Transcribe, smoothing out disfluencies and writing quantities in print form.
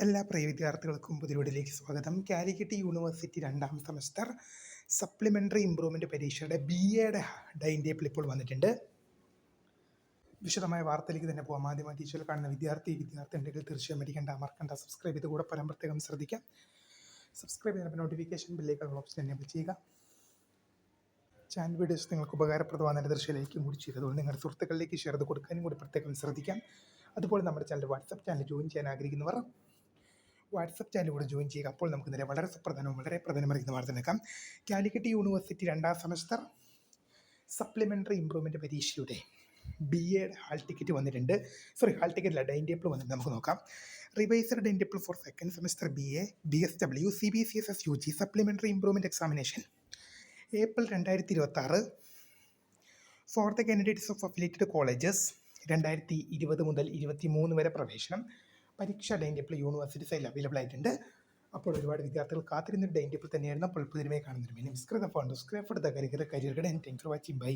എല്ലാ പ്രിയ വിദ്യാർത്ഥികൾക്കും പുതിയ വീഡിയോയിലേക്ക് സ്വാഗതം. കാലിക്കറ്റ് യൂണിവേഴ്സിറ്റി 2ാം സെമസ്റ്റർ സപ്ലിമെൻ്ററി ഇംപ്രൂവ്മെൻ്റ് പരീക്ഷയുടെ BAയുടെ ടൈം ടേബിൾ ഇപ്പോൾ വന്നിട്ടുണ്ട്. വിശദമായ വാർത്തയിലേക്ക് തന്നെ പോകാം. ആദ്യമായി ടീച്ചറിൽ കാണുന്ന വിദ്യാർത്ഥി ഉണ്ടെങ്കിൽ തീർച്ചയായും മറക്കണ്ട സബ്സ്ക്രൈബ് ചെയ്ത് കൂടെ പ്രത്യേകം ശ്രദ്ധിക്കാം. സബ്സ്ക്രൈബ് ചെയ്യുന്ന നോട്ടിഫിക്കേഷൻ ബെല്ലേക്കുള്ള ഓപ്ഷൻ എനേബിൾ ചെയ്യുക. ചാനൽ വീഡിയോസ് നിങ്ങൾക്ക് ഉപകാരപ്രദമായ ദൃശ്യത്തിലേക്കും കൂടി ചെയ്തതുകൊണ്ട് നിങ്ങളുടെ സുഹൃത്തുക്കളിലേക്ക് ഷെയർ ചെയ്ത് കൊടുക്കാനും കൂടി പ്രത്യേകം ശ്രദ്ധിക്കാം. അതുപോലെ നമ്മുടെ ചാനൽ വാട്സപ്പ് ചാനൽ ജോയിൻ ചെയ്യാൻ ആഗ്രഹിക്കുന്നവർ വാട്സപ്പ് ചാനൽ കൂടെ ജോയിൻ ചെയ്യുക. അപ്പോൾ നമുക്ക് ഇന്നലെ വളരെ പ്രധാനമറിയുന്ന വാർത്ത നിൽക്കാം. കാലിക്കറ്റ് യൂണിവേഴ്സിറ്റി 2ാം സെമസ്റ്റർ സപ്ലിമെൻ്ററി ഇംപ്രൂവ്മെൻ്റ് പരീക്ഷയുടെ BAയുടെ ഹാൾ ടിക്കറ്റ് വന്നിട്ടുണ്ട്. ഹാൾ ടിക്കറ്റില്ല, ഡൈൻ ടേബിൾ വന്നിട്ട് നമുക്ക് നോക്കാം. Revised time table for second semester BA BSW CBCSS UG supplementary improvement examination April 2026 for the candidates of affiliated colleges 2020 മുതൽ 2023 വരെ പ്രവേശനം. പരീക്ഷ ഡൈൻ ടേബിൾ യൂണിവേഴ്സിറ്റി സൈഡിൽ അവൈലബിൾ ആയിട്ടുണ്ട്. അപ്പോൾ ഒരുപാട് വിദ്യാർത്ഥികൾ കാത്തിരുന്നൊരു ഡൈൻ ടേബിൾ തന്നെയായിരുന്നു. അപ്പോൾ പുതിയമായി കാണുന്നൊരു മിസ്കൃത phone career thanks for watching. By.